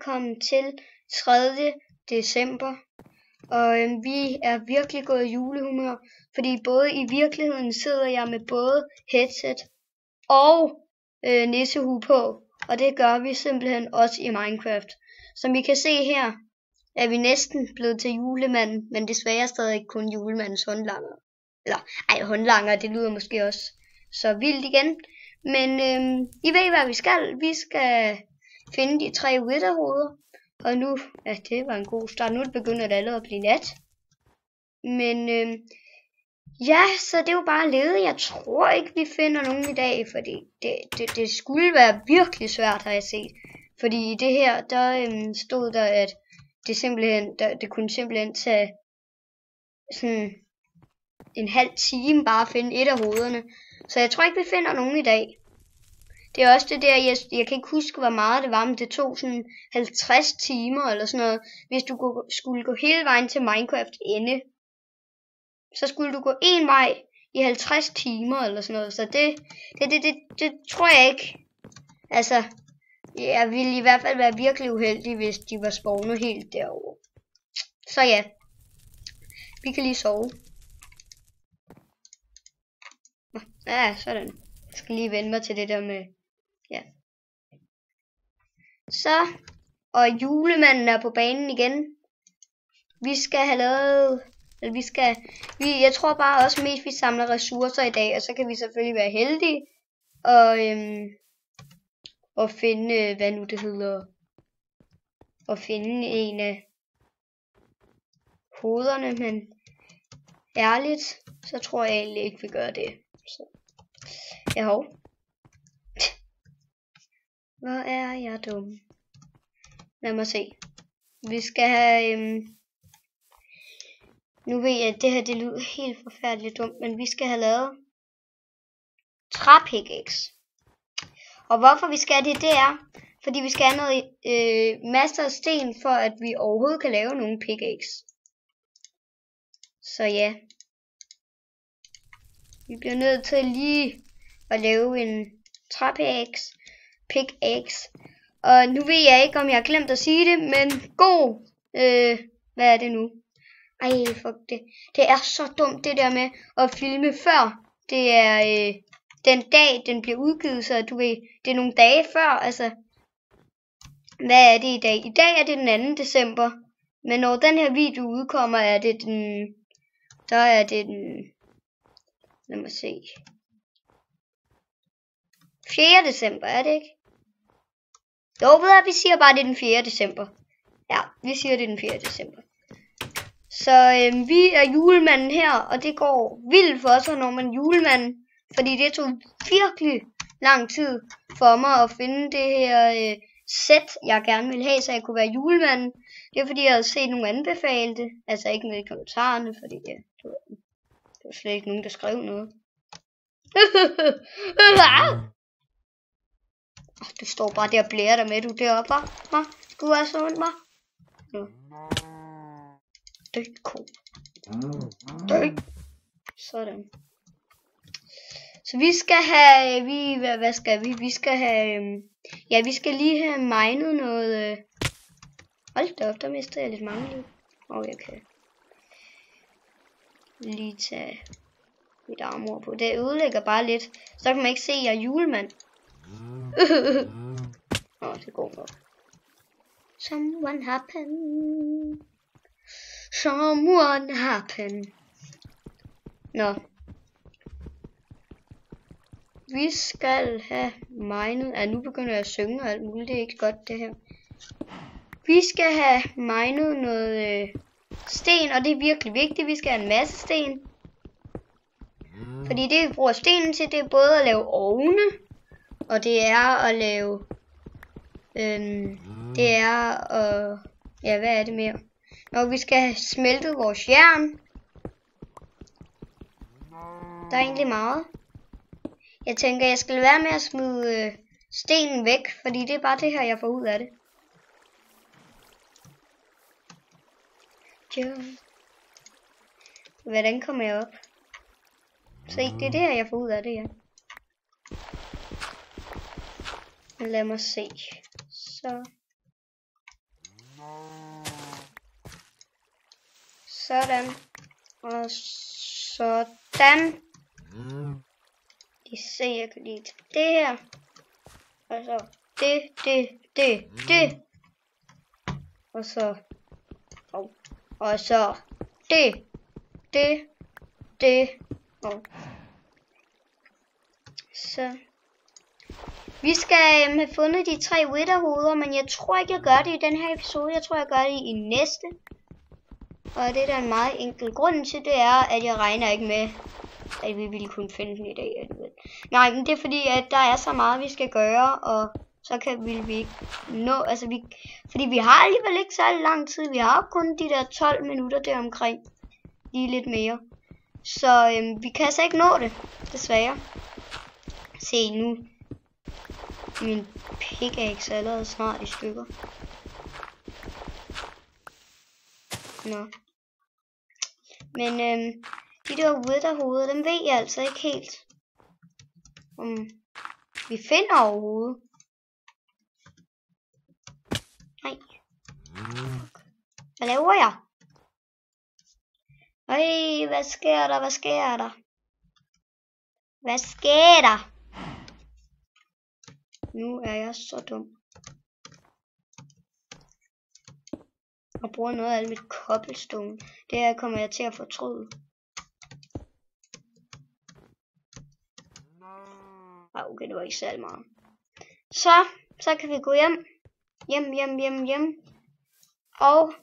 velkommen til 3. december. Og vi er virkelig gået i julehumør, fordi både i virkeligheden sidder jeg med både headset og nissehue på. Og det gør vi simpelthen også i Minecraft. Som I kan se her, er vi næsten blevet til julemanden, men desværre stadig kun julemandens håndlanger. Eller, håndlanger, det lyder måske også så vildt igen. Men I ved hvad vi skal. Vi skal finde de 3 witherhoveder. Og nu, ja, det var en god start. Nu begynder det allerede at blive nat. Men ja, så det er jo bare ledet. Jeg tror ikke vi finder nogen i dag, fordi det skulle være virkelig svært, har jeg set. Fordi i det her, der stod der, at det kunne simpelthen tage sådan en halv time bare at finde et af hovederne. Så jeg tror ikke vi finder nogen i dag. Det er også det der, jeg kan ikke huske hvor meget det var, men det tog sådan 50 timer eller sådan noget. Hvis du skulle gå hele vejen til Minecraft ende, så skulle du gå en vej i 50 timer eller sådan noget. Så det tror jeg ikke. Altså, jeg ville i hvert fald være virkelig uheldig, hvis de var spawnet helt derovre. Så ja, vi kan lige sove. Ja, sådan. Jeg skal lige vende mig til det der med, ja. Så, og julemanden er på banen igen. Vi skal have lavet, jeg tror bare også mest vi samler ressourcer i dag, og så kan vi selvfølgelig være heldige og finde, hvad nu det hedder, og finde en af hovederne, men ærligt, så tror jeg egentlig ikke vi gør det. Så. Ja, hov. Hvor er jeg dum? Lad mig se. Vi skal have nu ved jeg, at det her det lyder helt forfærdeligt dumt, men vi skal have lavet træpickaxe. Og hvorfor vi skal det, det er, fordi vi skal have noget masser af sten, for at vi overhovedet kan lave nogle pickaxe. Så ja. Vi bliver nødt til lige at lave en træpickaxe. Og nu ved jeg ikke, om jeg har glemt at sige det, men god. Hvad er det nu? Ej, fuck det. Det er så dumt det der med at filme før. Det er den dag, den bliver udgivet, så du ved, det er nogle dage før. Altså, hvad er det i dag? I dag er det den 2. december. Men når den her video udkommer, er det den... Så er det den... Lad mig se. 4. december, er det ikke? Jo, ved jeg, vi siger bare, det er den 4. december. Ja, vi siger, det er den 4. december. Så vi er julemanden her, og det går vildt for os, når man er julemanden. Fordi det tog virkelig lang tid for mig at finde det her sæt, jeg gerne ville have, så jeg kunne være julemanden. Det er fordi, jeg havde set nogle anbefalte. Altså ikke med i kommentarerne, fordi det var slet ikke nogen, der skrev noget. Du står bare der og blærer dig med, du deroppe, hva? Du er så ondt, hva? Død ko. Død. Sådan. Så vi skal have, hvad skal vi? Vi skal have, ja, vi skal lige have minet noget, hold da op, der mister jeg lidt mange liv. Jeg kan lige tage mit armor på. Det ødelægger bare lidt, så kan man ikke se, at jeg er julemand. Det går nok. Someone happen. Nå. Vi skal have minet. Nu begynder jeg at synge og alt muligt. Det er ikke godt det her. Vi skal have minet noget sten, og det er virkelig vigtigt. Vi skal have en masse sten. Fordi det vi bruger stenen til, det er både at lave ovne, og det er at lave det er at, ja, hvad er det mere? Når vi skal have smeltet vores jern. Der er egentlig meget. Jeg tænker, jeg skal lade være med at smide stenen væk, fordi det er bare det her, jeg får ud af det. Hvordan kommer jeg op? Se, det er det her, jeg får ud af det, ja. Lad mig se. Så Sådan. Og sådan. Se, jeg kan lige tage det her. Og så det. Og så. Og så det. Og så. Vi skal have fundet de 3 witherhoveder, men jeg tror ikke, jeg gør det i den her episode. Jeg tror, jeg gør det i næste. Og det er der en meget enkel grund til, det er, at jeg regner ikke med, at vi ville kunne finde den i dag alligevel. Nej, men det er fordi, at der er så meget, vi skal gøre, og så vil vi ikke nå, fordi vi har alligevel ikke så lang tid. Vi har kun de der 12 minutter der omkring. Lige lidt mere. Så vi kan altså ikke nå det, desværre. Se nu. Min pickaxe er allerede snart i stykker. Nå. Men de der witherhoveder, dem ved jeg altså ikke helt, om vi finder overhovedet. Nej. Hvad laver jeg? Ej, hvad sker der? Hvad sker der? Hvad sker der? Nu er jeg så dum. Og bruger noget af alt mit cobblestone. Det her kommer jeg til at fortryde. Okay, det var ikke særlig meget. Så kan vi gå hjem. Hjem. Og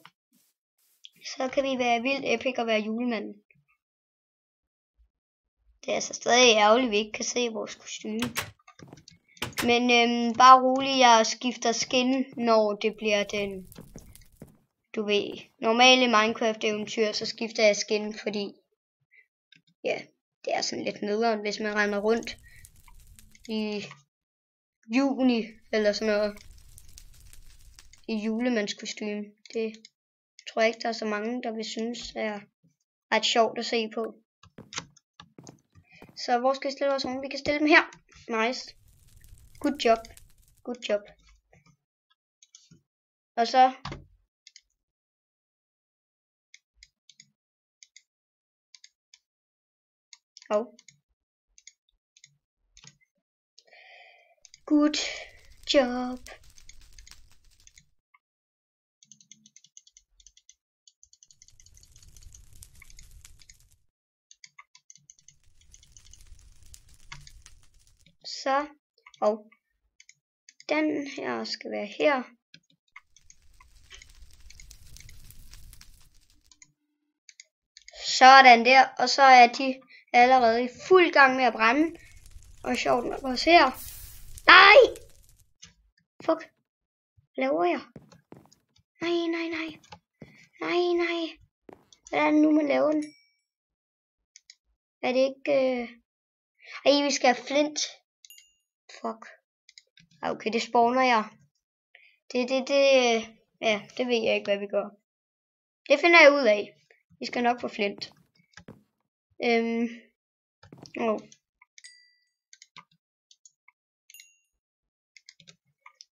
så kan vi være vildt epic og være julemanden. Det er altså stadig ærgerligt, at vi ikke kan se vores kostume. Men bare rolig, jeg skifter skin, når det bliver den, du ved, normale Minecraft eventyr, så skifter jeg skin, fordi, ja, det er sådan lidt nederen, hvis man render rundt i juni, eller sådan noget, i julemandskostume. Det tror jeg ikke, der er så mange, der vil synes er ret sjovt at se på. Så hvor skal vi stille vores unge? Vi kan stille dem her. Nice. Good job. Og så good job. Så den her skal være her. Sådan der, og så er de allerede i fuld gang med at brænde. Og sjovt nok også her. Nej! Fuck. Hvad laver jeg? Nej. Hvad er det nu, man laver den? Er det ikke... vi skal have flint. Fuck. Okay, det spawner jeg. Ja, det ved jeg ikke, hvad vi gør. Det finder jeg ud af. Vi skal nok få flint.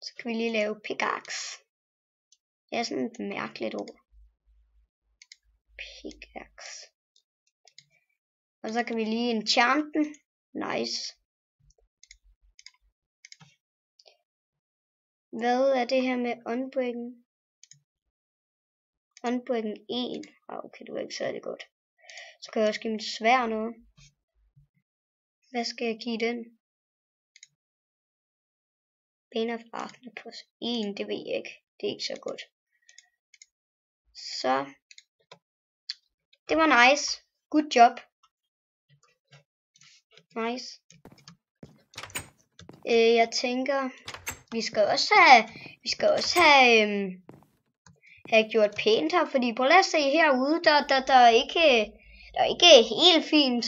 Så kan vi lige lave pickaxe. Det er sådan et mærkeligt ord. Pickaxe. Og så kan vi lige enchant den. Nice. Hvad er det her med unbreaking? Unbreaking 1. Okay, det var ikke særlig godt. Så kan jeg også give mit sværd noget. Hvad skal jeg give den? Bane of Arthur plus 1, det ved jeg ikke. Det er ikke så godt. Så. Det var nice. Good job. Nice. Jeg tænker, vi skal også have gjort pænt her, fordi prøv at se herude, der er ikke helt fint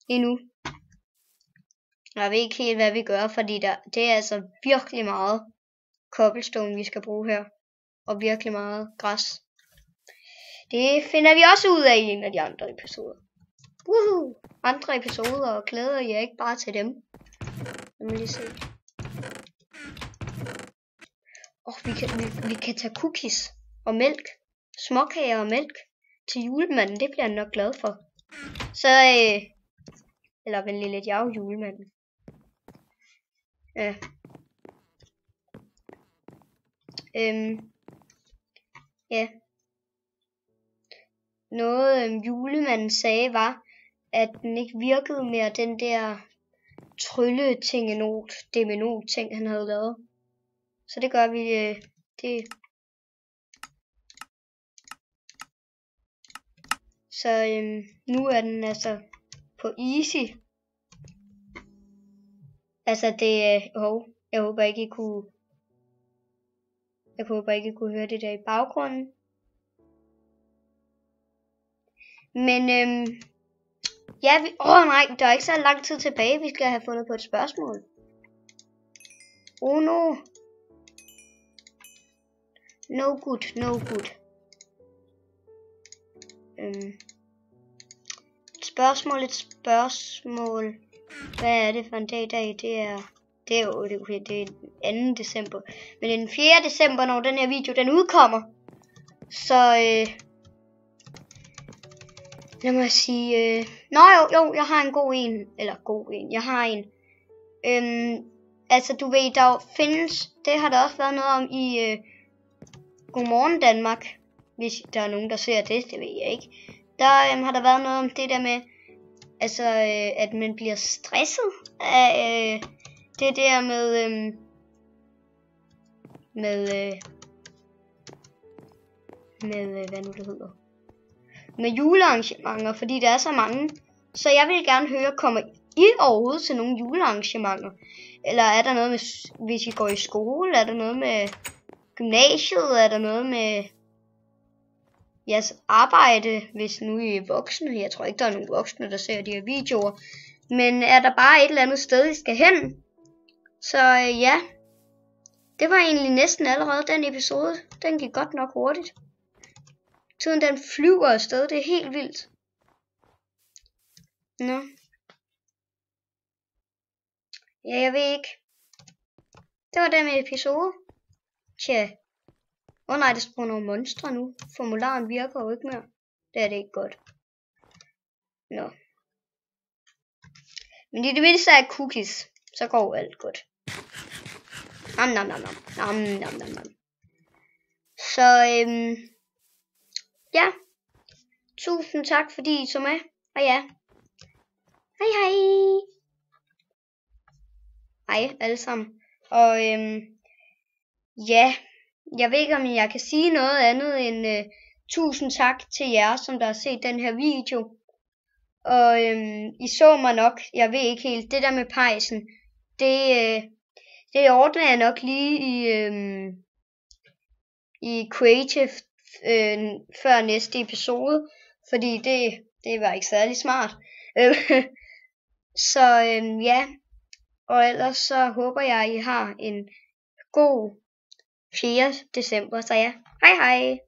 endnu. Jeg ved ikke helt, hvad vi gør, fordi det er altså virkelig meget cobblestone, vi skal bruge her. Og virkelig meget græs. Det finder vi også ud af i en af de andre episoder. Woohoo! Andre episoder, og glæder jeg ikke bare til dem. Lad mig lige se. Vi kan tage cookies. og mælk. Småkager og mælk til julemanden. Det bliver han nok glad for. Så, eller vel lidt julemanden. Ja. Ja. Noget julemanden sagde var, at den ikke virkede mere, den der trylletingenot, demenot ting han havde lavet. Så det gør vi det. Så nu er den altså på easy. Altså det jeg håber ikke I kunne høre det der i baggrunden. Men ja, nej, der er ikke så lang tid tilbage. Vi skal have fundet på et spørgsmål. No. No good. Et spørgsmål. Hvad er det for en dag i dag? Det er 2. december. Men den 4. december, når den her video den udkommer. Så lad mig sige, jo, jeg har en god en. Eller god en. Jeg har en. Altså du ved, der findes, det har der også været noget om i Godmorgen Danmark. Hvis der er nogen, der ser det ved jeg ikke. Der har der været noget om det der med, altså at man bliver stresset af det der med hvad nu det hedder, med julearrangementer, fordi der er så mange. Så jeg vil gerne høre, kommer I overhovedet til nogle julearrangementer? Eller er der noget med, hvis I går i skole? Er der noget med gymnasiet? Er der noget med jeres arbejde, hvis nu I er voksne? Jeg tror ikke, der er nogen voksne, der ser de her videoer. Men er der bare et eller andet sted, I skal hen? Så ja, det var egentlig næsten allerede den episode. Den gik godt nok hurtigt. Tiden den flyver afsted, det er helt vildt. Nå. Ja, jeg ved ikke. Det var den episode. Tja. Nej, der spurgte nogle monstre nu. Formularen virker jo ikke mere. Det er det ikke godt. Nå. Men i det mindste er cookies. Så går alt godt. Nam. Så ja. Tusind tak fordi I så med. Og ja. Hej. Hej alle sammen. Og ja. Jeg ved ikke om jeg kan sige noget andet end tusind tak til jer som der har set den her video. Og I så mig nok. Jeg ved ikke helt. Det der med pejsen. Det ordner jeg nok lige i Creative før næste episode. Fordi det var ikke særlig smart. Så ja. Og ellers så håber jeg I har en god 4. december. Så ja. Hej.